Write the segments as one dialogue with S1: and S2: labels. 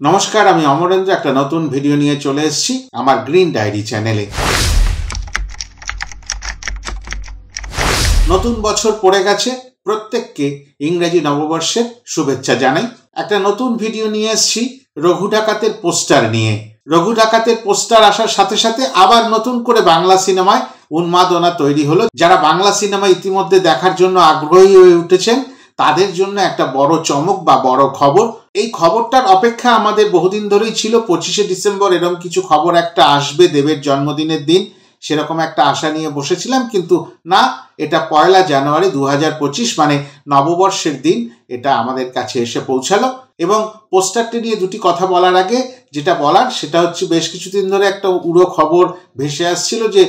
S1: নমস্কার, আমি অমরেন্দ্র একটা নতুন ভিডিও নিয়ে চলে এসেছি আমার গ্রিন ডায়েরি চ্যানেলে। নতুন বছর পড়ে গেছে, প্রত্যেককে ইংরেজি নববর্ষের শুভেচ্ছা জানাই। একটা নতুন ভিডিও নিয়ে এসেছি রঘু ডাকাতের পোস্টার নিয়ে। রঘু ডাকাতের পোস্টার আসার সাথে সাথে আবার নতুন করে বাংলা সিনেমায় উন্মাদনা তৈরি হলো। যারা বাংলা সিনেমা ইতিমধ্যে দেখার জন্য আগ্রহী হয়ে উঠেছেন তাদের জন্য একটা বড় চমক বা বড় খবর। এই খবরটার অপেক্ষা আমাদের বহুদিন ধরেই ছিল। 25শে ডিসেম্বর এরকম কিছু খবর একটা আসবে দেবের জন্মদিনের দিন, সেরকম একটা আশা নিয়ে বসেছিলাম, কিন্তু না, এটা 1 জানুয়ারি 2025 মানে নববর্ষের দিন এটা আমাদের কাছে এসে পৌঁছালো। এবং পোস্টারটি নিয়ে দুটি কথা বলার আগে যেটা বলার সেটা হচ্ছে, বেশ কিছুদিন ধরে একটা উড়ো খবর ভেসে আসছিল যে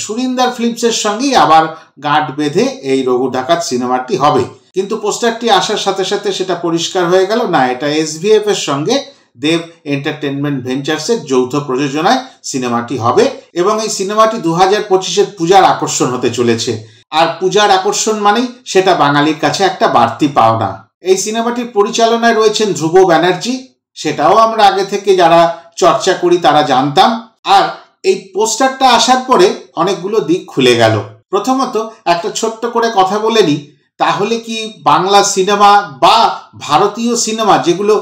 S1: সুরিন্দার ফিল্মসের সঙ্গেই আবার গাঁট বেঁধে এই রঘু ডাকাত সিনেমাটি হবে। কিন্তু পোস্টারটি আসার সাথে সাথে সেটা পরিষ্কার হয়ে গেল, না, এটা এসভিএফ এর সঙ্গে দেব এন্টারটেনমেন্ট ভেঞ্চার্সের যৌথ প্রযোজনায় সিনেমাটি হবে। এবং এই সিনেমাটি 2025-এর পূজার আকর্ষণ হতে চলেছে। আর পূজার আকর্ষণ মানেই সেটা বাঙালির কাছে একটা বাড়তি পাওনা। এই সিনেমাটির পরিচালনায় রয়েছেন ধ্রুব ব্যানার্জি, সেটাও আমরা আগে থেকে যারা চর্চা করি তারা জানতাম। আর এই পোস্টারটা আসার পরে অনেকগুলো দিক খুলে গেল। প্রথমত একটা ছোট্ট করে কথা বলে নিই, তাহলে কি বাংলা সিনেমা বা ভারতীয় সিনেমা যেগুলো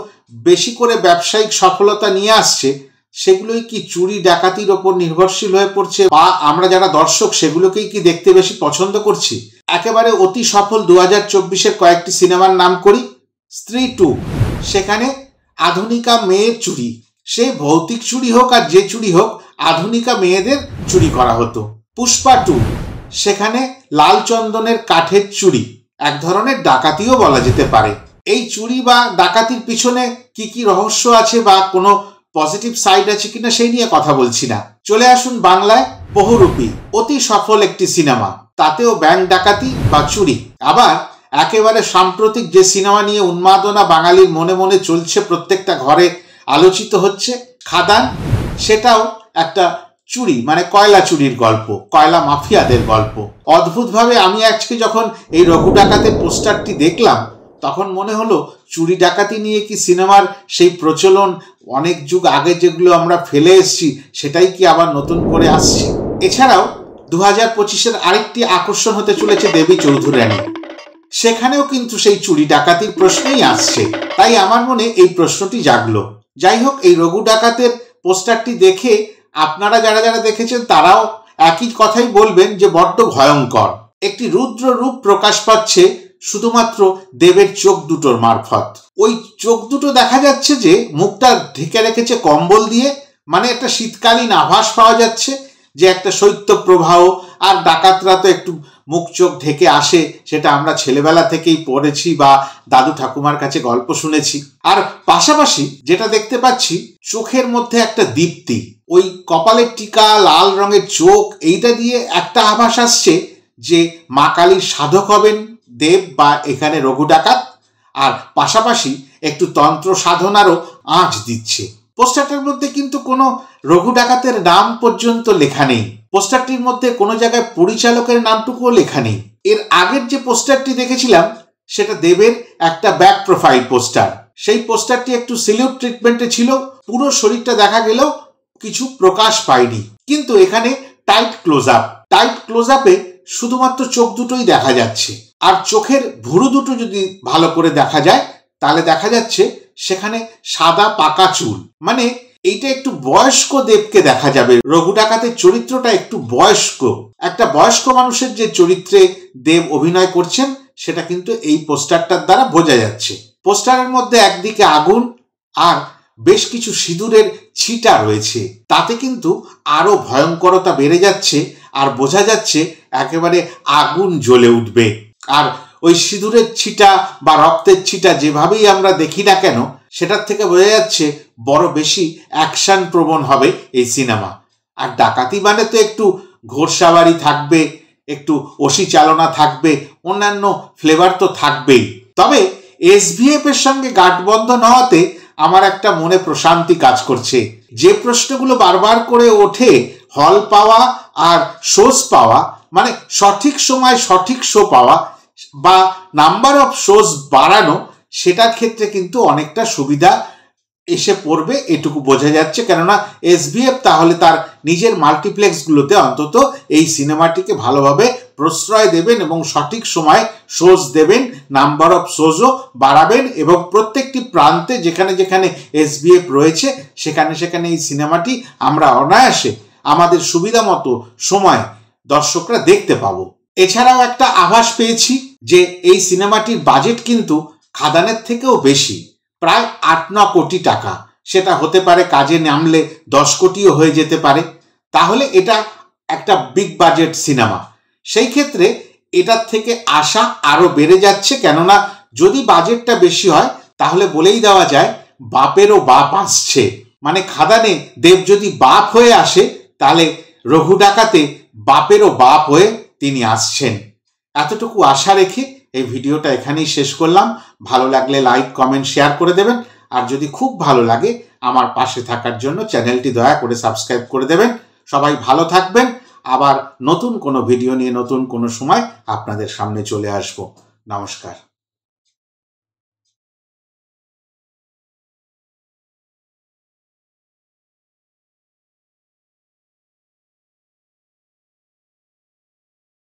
S1: বেশি করে ব্যবসায়িক সফলতা নিয়ে আসছে সেগুলোই কি চুরি ডাকাতির ওপর নির্ভরশীল হয়ে পড়ছে, বা আমরা যারা দর্শক সেগুলোকেই কি দেখতে বেশি পছন্দ করছি? একেবারে অতি সফল 2024-এর কয়েকটি সিনেমার নাম করি। স্ত্রী 2, সেখানে আধুনিকা মেয়ের চুরি, সে ভৌতিক চুরি হোক আর যে চুরি হোক, আধুনিকা মেয়েদের চুরি করা হতো। পুষ্পা 2, সেখানে লাল চন্দনের কাঠের চুরি, এক ধরনের ডাকাতিও বলা যেতে পারে। এই চুরি বা ডাকাতির পিছনে কি কি রহস্য আছে বা কোনো পজিটিভ সাইড আছে কিনা সেই নিয়ে কথা বলছি না। চলে আসুন বাংলায় বহুরূপী, অতি সফল একটি সিনেমা, তাতেও ব্যাংক ডাকাতি বা চুরি। আবার একেবারে সাম্প্রতিক যে সিনেমা নিয়ে উন্মাদনা বাঙালির মনে মনে চলছে, প্রত্যেকটা ঘরে আলোচিত হচ্ছে, খাদান, সেটাও একটা চুরি, মানে কয়লা চুরির গল্প, কয়লা মাফিয়াদের গল্প। অদ্ভুতভাবে আমি আজকে যখন এই রঘু ডাকাতের পোস্টারটি দেখলাম তখন মনে হলো চুরি ডাকাতি নিয়ে কি সিনেমার সেই প্রচলন অনেক যুগ আগে যেগুলো আমরা ফেলে এসেছি সেটাই কি আবার নতুন করে আসছে। এছাড়াও 2025-এর আরেকটি আকর্ষণ হতে চলেছে দেবী চৌধুরানী, সেখানেও কিন্তু সেই চুরি ডাকাতির প্রশ্নই আসছে। তাই আমার মনে এই প্রশ্নটি জাগলো। যাই হোক, এই রঘু ডাকাতের পোস্টারটি দেখে আপনারা যারা যারা দেখেছেন তারাও একই কথাই বলবেন যে বড্ড ভয়ঙ্কর। একটি রুদ্র রূপ প্রকাশ পাচ্ছে শুধুমাত্র দেবের চোখ দুটোর মারফত। ওই চোখ দুটো দেখা যাচ্ছে যে মুখটা ঢেকে রেখেছে কম্বল দিয়ে, মানে একটা শীতকালীন আভাস পাওয়া যাচ্ছে যে একটা শৈত্য প্রবাহ। আর ডাকাতরা তো একটু মুখ চোখ ঢেকে আসে, সেটা আমরা ছেলেবেলা থেকেই পড়েছি বা দাদু ঠাকুমার কাছে গল্প শুনেছি। আর পাশাপাশি যেটা দেখতে পাচ্ছি, চোখের মধ্যে একটা দীপ্তি, ওই কপালের টিকা, লাল রঙের চোখ, এইটা দিয়ে একটা আভাস আসছে যে মা কালীর সাধক হবেন দেব বা এখানে রঘু ডাকাত। আর পাশাপাশি একটু তন্ত্র সাধনারও আঁচ দিচ্ছে। পোস্টারটার মধ্যে কিন্তু কোনো রঘু ডাকাতের নাম পর্যন্ত লেখা নেই। পোস্টারটির মধ্যে কোনো জায়গায় পরিচালকের নামটুকুও লেখা নেই। এর আগের যে পোস্টারটি দেখেছিলাম সেটা দেবের একটা ব্যাক প্রোফাইল পোস্টার। সেই পোস্টারটি একটু সিলিউট ট্রিটমেন্টে ছিল, পুরো শরীরটা দেখা গেলেও কিছু প্রকাশ পায়নি। কিন্তু এখানে টাইট ক্লোজ আপে শুধুমাত্র চোখ দুটোই দেখা যাচ্ছে। আর চোখের ভুরু দুটো যদি ভালো করে দেখা যায় তাহলে দেখা যাচ্ছে সেখানে সাদা পাকা চুল, মানে এইটা একটু বয়স্ক দেবকে দেখা যাবে। রঘু ডাকাতের চরিত্রটা একটু বয়স্ক, একটা বয়স্ক মানুষের যে চরিত্রে দেব অভিনয় করছেন সেটা কিন্তু এই পোস্টারটার দ্বারা বোঝা যাচ্ছে। পোস্টারের মধ্যে একদিকে আগুন আর বেশ কিছু সিঁদুরের ছিটা রয়েছে, তাতে কিন্তু আরো ভয়ঙ্করতা বেড়ে যাচ্ছে। আর বোঝা যাচ্ছে একেবারে আগুন জ্বলে উঠবে। আর ওই সিঁদুরের ছিটা বা রক্তের ছিটা যেভাবেই আমরা দেখি না কেন, সেটার থেকে বোঝা যাচ্ছে বড় বেশি অ্যাকশন প্রবণ হবে এই সিনেমা। আর ডাকাতি মানে তো একটু ঘোড়সাওয়ারি থাকবে, একটু অসি চালনা থাকবে, অন্যান্য ফ্লেভার তো থাকবেই। তবে এসভিএফ এর সঙ্গে গাঁটবন্ধন হওয়াতে আমার একটা মনে প্রশান্তি কাজ করছে। যে প্রশ্নগুলো বারবার করে ওঠে, হল পাওয়া আর শোজ পাওয়া, মানে সঠিক সময় সঠিক শো পাওয়া বা নাম্বার অফ শোজ বাড়ানো, সেটার ক্ষেত্রে কিন্তু অনেকটা সুবিধা এসে পড়বে এটুকু বোঝা যাচ্ছে, কেননা এসবিএফ তাহলে তার নিজের মাল্টিপ্লেক্সগুলোতে অন্তত এই সিনেমাটিকে ভালোভাবে প্রশ্রয় দেবেন এবং সঠিক সময় শোজ দেবেন, নাম্বার অফ শোজও বাড়াবেন এবং প্রত্যেকটি প্রান্তে যেখানে যেখানে এসবিএফ রয়েছে সেখানে সেখানে এই সিনেমাটি আমরা অনায়াসে আমাদের সুবিধা মতো সময় দর্শকরা দেখতে পাবো। এছাড়াও একটা আভাস পেয়েছি যে এই সিনেমাটির বাজেট কিন্তু খাদানের থেকেও বেশি, প্রায় 8-9 কোটি টাকা। সেটা হতে পারে কাজে নামলে 10 কোটিও হয়ে যেতে পারে। তাহলে এটা একটা বিগ বাজেট সিনেমা। সেই ক্ষেত্রে এটার থেকে আশা আরো বেড়ে যাচ্ছে, কেননা যদি বাজেটটা বেশি হয় তাহলে বলেই দেওয়া যায় বাপেরও বাপ আসছে। মানে খাদানে দেব যদি বাপ হয়ে আসে তাহলে রঘু ডাকাতে বাপেরও বাপ হয়ে তিনি আসছেন। এতটুকু আশা রেখে এই ভিডিওটা এখানেই শেষ করলাম। ভালো লাগলে লাইক, কমেন্ট, শেয়ার করে দেবেন। আর যদি খুব ভালো লাগে আমার পাশে থাকার জন্য চ্যানেলটি দয়া করে সাবস্ক্রাইব করে দেবেন। সবাই ভালো থাকবেন। আবার নতুন কোনো ভিডিও নিয়ে নতুন কোনো সময় আপনাদের সামনে চলে আসব। নমস্কার।